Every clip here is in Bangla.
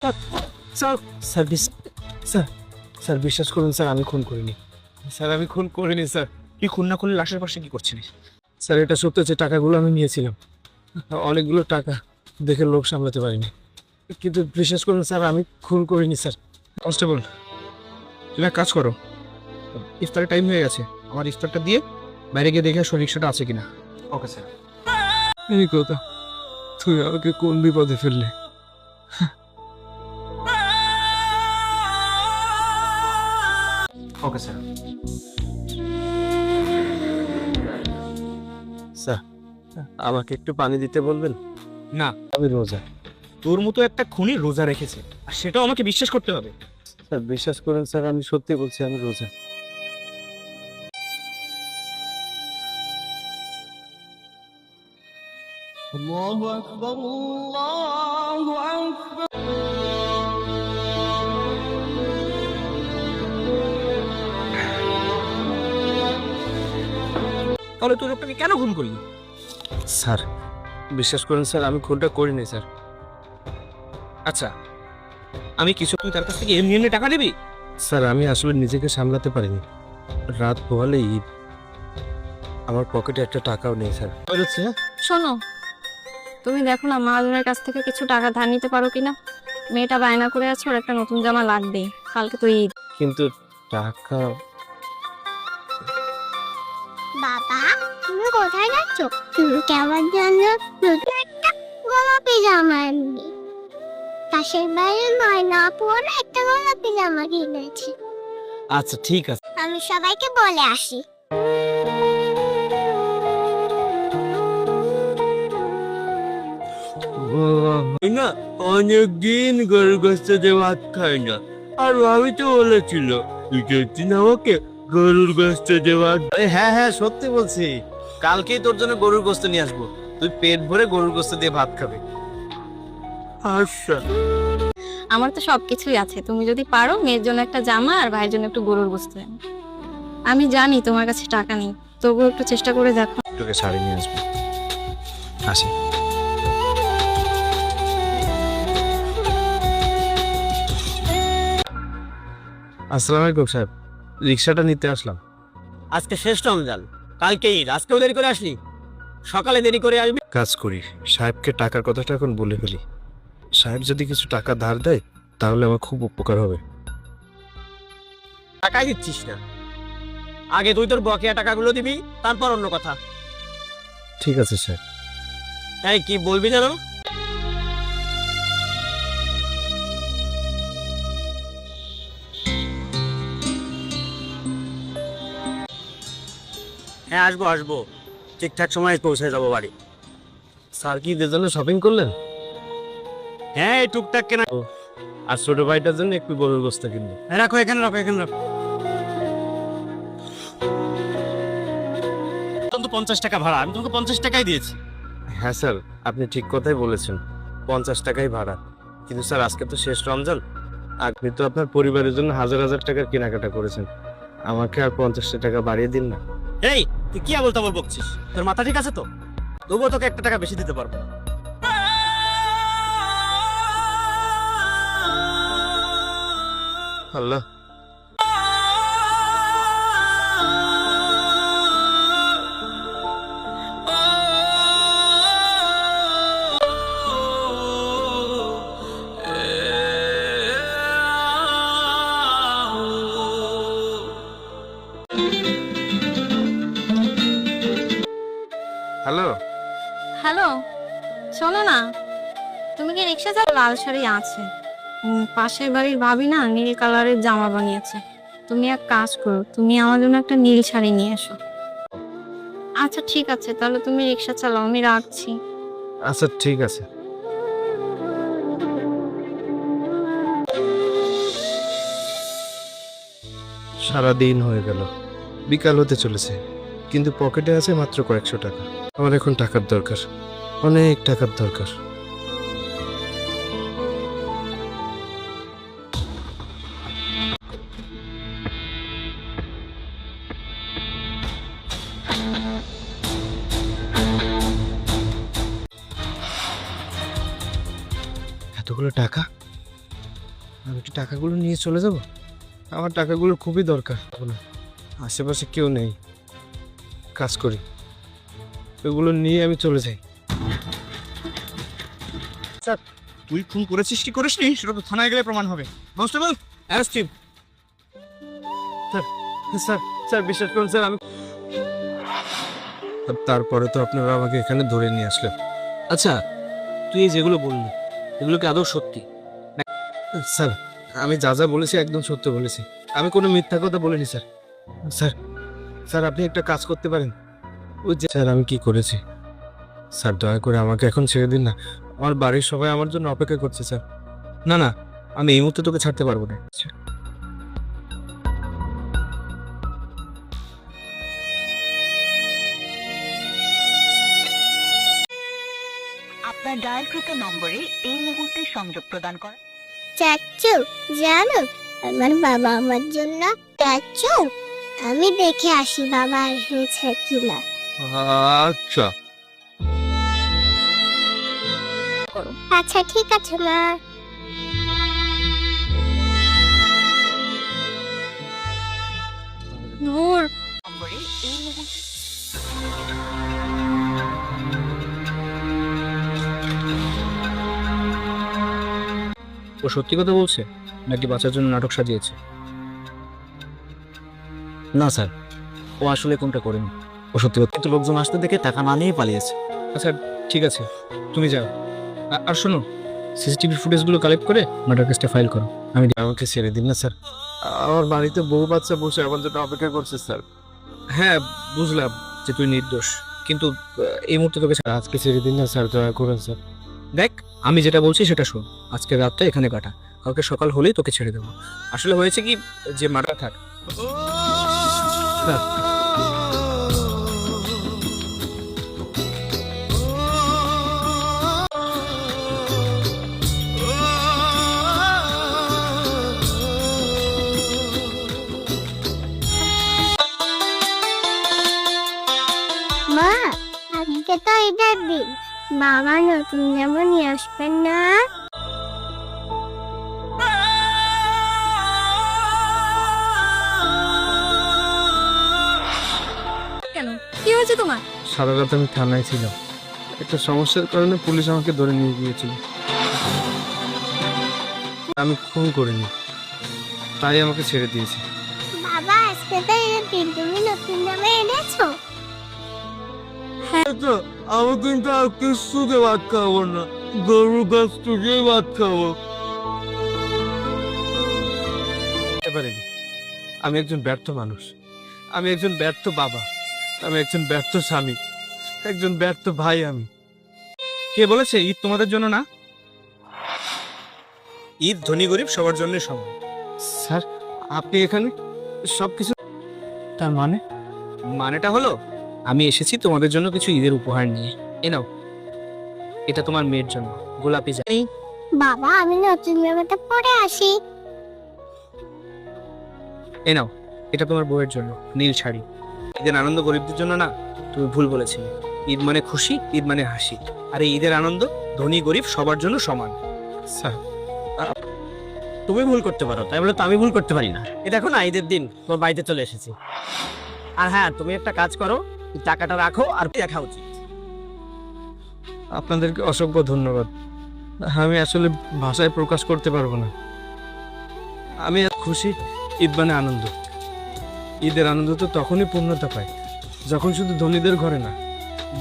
Sir sir sir sir sir বিশ্বাস করুন স্যার, আমি খুন করিনি। স্যার আমি খুন করিনি স্যার। তুই খুন না করলে লাশের পাশে কি করছিলিস? স্যার এটা সত্য যে টাকাগুলো আমি নিয়েছিলাম, অনেকগুলো টাকা, দেখে লোক সামলাতে পারিনি। কিন্তু বিশ্বাস করুন স্যার, আমি খুন করিনি স্যার। কনস্টেবল, তুমি এক কাজ করো, ইফতারের টাইম হয়ে গেছে, আমার ইফতারটা দিয়ে বাইরে গিয়ে দেখে আসো রিক্সাটা আছে কিনা। Okay sir. এই কথা, তুই আমাকে কোন বিপদে ফেললে? Okay sir. স্যার আমাকে একটু পানি দিতে বলবেন? না, আমি রোজা। তোর মতো একটা খুনি রোজা রেখেছে, আর সেটাও আমাকে বিশ্বাস করতে হবে? স্যার বিশ্বাস করেন স্যার, আমি সত্যি বলছি, আমি রোজা। الله أكبر الله أكبر তাহলে তুই লোকটাকে কেন খুন করলি? স্যার বিশ্বাস করেন স্যার, আমি খুনটা করিনি স্যার। আচ্ছা, আমি কিছু তুই তার কাছ থেকে এমনি এমনি টাকা নিবি? স্যার আমি আসলে নিজেকে সামলাতে পারিনি, রাত পোহালে ঈদ, আমার পকেটে একটা টাকাও নেই স্যার। বেরোচ্ছে। শোনো, তুমি দেখো না মহাজনের কাছ থেকে কিছু টাকা ধার নিতে পারো কিনা। মেয়েটা বায়না করে আছে, ওর একটা নতুন জামা লাগবে, কালকে তো ঈদ। কিন্তু টাকা। বাবা, তুমি কোথায় যাচ্ছ? চুলকে আমার জন্য নতুন একটা গোলাপি জামা আনবি। পাশের বাড়ির ময়না পর একটা গোলাপি জামা কিনেছি। আচ্ছা ঠিক আছে। আমি সবাইকে বলে আসি। না, অনেকদিন গরুর গোস্ত দিয়ে ভাত খাই না, আর ভাবি তো বলেছিল তুই একদিন আমাকে গরুর গোস্ত দিয়ে ভাত। হ্যাঁ হ্যাঁ সত্যি বলছি, কালকেই তোর জন্য গরুর গোস্ত নিয়ে আসবো, তুই পেট ভরে গরুর গোস্ত দিয়ে ভাত খাবি। আচ্ছা। আমার তো সবকিছুই আছে, তুমি যদি পারো মেয়ের জন্য একটা জামা আর ভাইয়ের জন্য একটু গরুর গোস্ত এনো। আমি জানি তোমার কাছে টাকা নেই, তবুও একটু চেষ্টা করে দেখো। তোকে শাড়ি নিয়ে আসবো, আসি। আসসালামু আলাইকুম সাহেব, রিক্সাটা নিতে আসলাম। আজকে শেষ রমজান, কালকে ঈদ, আজকেও দেরি করে আসলি? সকালে দেরি করে আসবি। কাজ করি, সাহেবকে টাকার কথাটা এখন বলে ফেলি, সাহেব যদি কিছু টাকা ধার দেয় তাহলে আমার খুব উপকার হবে। টাকাই দিচ্ছিস না, আগে তুই তোর বকেয়া টাকাগুলো দিবি, তারপর অন্য কথা। ঠিক আছে স্যার। এই কি বলবি জানো? হ্যাঁ আসবো আসবো, ঠিকঠাক সময় পৌঁছে যাবো বাড়ি। স্যার কি ঈদের জন্য শপিং করলেন? হ্যাঁ এই টুকটাক কেনা। আর ছোট ভাইটার জন্য একটু গরুর গোস্ত কিনবো। রাখো এখানে, রাখো এখানে রাখো। তো 50 টাকা ভাড়া, আমি তোমাকে 50 টাকাই দিয়েছি। হ্যাঁ স্যার, আপনি ঠিক কথাই বলেছেন, 50 টাকাই ভাড়া। কিন্তু স্যার আজকে তো শেষ রমজান, আপনি তো আপনার পরিবারের জন্য হাজার হাজার টাকার কেনাকাটা করেছেন, আমাকে আর 50 টাকা বাড়িয়ে দিন না। এই তুই কি আবল তাবল বকছিস? তোর মাথা ঠিক আছে তো? তবুও তোকে 1 টাকা বেশি দিতে পারবো না। আল্লাহ। হ্যালো। হ্যালো, শোনো না, তুমি কি রিক্সা চালাও? লাল শাড়ি আছে, পাশের বাড়ির ভাবি না নীল কালারের জামা বানিয়েছে। তুমি এক কাজ করো, তুমি আমার জন্য একটা নীল শাড়ি নিয়ে এসো। আচ্ছা ঠিক আছে, তাহলে তুমি রিক্সা চালাও, আমি রাখছি। আচ্ছা ঠিক আছে। সারা দিন হয়ে গেল, বিকাল হতে চলেছে, কিন্তু পকেটে আছে মাত্র কয়েকশো টাকা। আমার এখন টাকার দরকার, অনেক টাকার দরকার। এতগুলো টাকা আমি কি টাকাগুলো নিয়ে চলে যাব? আমার টাকাগুলো খুবই দরকার। আশেপাশে কেউ নেই, কাজ করি, এগুলো নিয়ে আমি চলে যাই। স্যার, তুই খুন করেছিস কি করিসনি সেটা তো থানায় গেলে প্রমাণ হবে। Constable, arrest him. Sir sir sir বিশ্বাস করুন স্যার, আমি তারপরে তো আপনারা আমাকে এখানে ধরে নিয়ে আসলেন। আচ্ছা, তুই এই যেগুলো বললি এগুলো কি আদৌ সত্যি? স্যার, আমি যা যা বলেছি একদম সত্য বলেছি, আমি কোনো মিথ্যা কথা বলিনি স্যার। স্যার স্যার আপনি একটা কাজ করতে পারেন। ওই যে স্যার আমি কি করেছি স্যার, দয়া করে আমাকে এখন ছেড়ে দিন না। আমার বাড়ির সবাই আমার জন্য অপেক্ষা করছে স্যার। না না, আমি এই মুহূর্তে তোকে ছাড়তে পারবো না। আপনার ডায়ালকৃত নম্বরে এই মুহূর্তে সংযোগ প্রদান করা। চাচু জানো আমার বাবা আমার জন্য চাচু আমি দেখে আসি বাবা এসেছে কিনা। আচ্ছা আচ্ছা ঠিক আছে মা। নূর, নম্বরে এই মুহূর্তে ও সত্যি কথা বলছে নাকি বাঁচার জন্য নাটক সাজিয়েছে? না স্যার, ও আসলে কোনটা করেনি। ও সত্যি কথা, কিন্তু লোকজন আসতে দেখে টাকা না নিয়ে পালিয়েছে। আচ্ছা ঠিক আছে, তুমি যাও। আর শোনো, সিসিটিভি ফুটেজগুলো কালেক্ট করে মার্ডার কেসটা ফাইল করো। আমাকে ছেড়ে দিন না স্যার, আমার বাড়িতে বউ বাচ্চা বসে আমার জন্য অপেক্ষা করছে স্যার। হ্যাঁ বুঝলাম যে তুই নির্দোষ, কিন্তু এই মুহূর্তে তোকে আজকে ছেড়ে দিন না স্যার, দয়া করুন স্যার। দেখ, আমি যেটা বলছি সেটা শোন, আজকে রাতটা এখানে কাটা, কালকে সকাল হলেই তোকে ছেড়ে দেবো। আসলে হয়েছে কি, যে মার্ডার থাক স্যার। মা আজকে তো ঈদের দিন, বাবা নতুন জামা নিয়ে আসবেন না? কেন, কি হয়েছে তোমার? সারা রাত আমি থানায় ছিলাম, একটা সমস্যার কারণে পুলিশ আমাকে ধরে নিয়ে গিয়েছিল। আমি খুন করিনি, তাই আমাকে ছেড়ে দিয়েছে। বাবা আজকে তো ঈদের দিন, তুমি নতুন জামা এনেছো? আচ্ছা, আমি কিন্তু আর কিছুতে ভাত খাবো না, গরুর গাছ থেকে ভাত খাবো। বুঝতে পারিনি, আমি একজন ব্যর্থ মানুষ, আমি একজন ব্যর্থ বাবা, আমি একজন ব্যর্থ স্বামী, একজন ব্যর্থ ভাই। আমি কে বলেছে ঈদ তোমাদের জন্য না? ঈদ ধনী গরিব সবার জন্য সমান। স্যার আপনি এখানে সবকিছু, তার মানেটা হলো আমি এসেছি তোমাদের জন্য কিছু ঈদের উপহার নিয়ে। এ নাও, এটা তোমার মেয়ের জন্য গোলাপি জামা। বাবা আমি নতুন জামাটা পরে আসি। এ নাও, এটা তোমার বউয়ের জন্য নীল শাড়ি। ঈদের আনন্দ গরিবদের জন্য না, তুমি ভুল বলেছিলে। ঈদ মানে খুশি, ঈদ মানে হাসি, আর এই ঈদের আনন্দ ধনী গরিব সবার জন্য সমান। স্যার তুমি ভুল করতে পারো, তাই বলে তো আমি ভুল করতে পারি না। এ দেখো না, ঈদের দিন তোর বাড়িতে চলে এসেছি। আর হ্যাঁ, তুমি একটা কাজ করো, টাকাটা রাখো আর দেখা উচিত। আপনাদেরকে অসংখ্য ধন্যবাদ, আমি আসলে ভাষায় প্রকাশ করতে পারবো না। আমি খুশি, ঈদ মানে আনন্দ। ঈদের আনন্দ তো তখনই পূর্ণতা পায় যখন শুধু ধনীদের ঘরে না,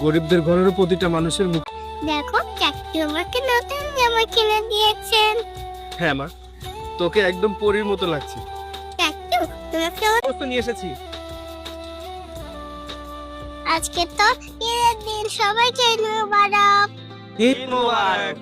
গরিবদের ঘরেরও প্রতিটা মানুষের মুখ। দেখো চাচু আমাকে নতুন জামা কিনে দিয়েছেন। হ্যাঁ মা, তোকে একদম পরীর মতো লাগছে। চাচু তোমাকে তো নিয়ে এসেছি। আজকে তো ঈদের দিন, সবাইকে ঈদ মোবারক। ঈদ মোবারক।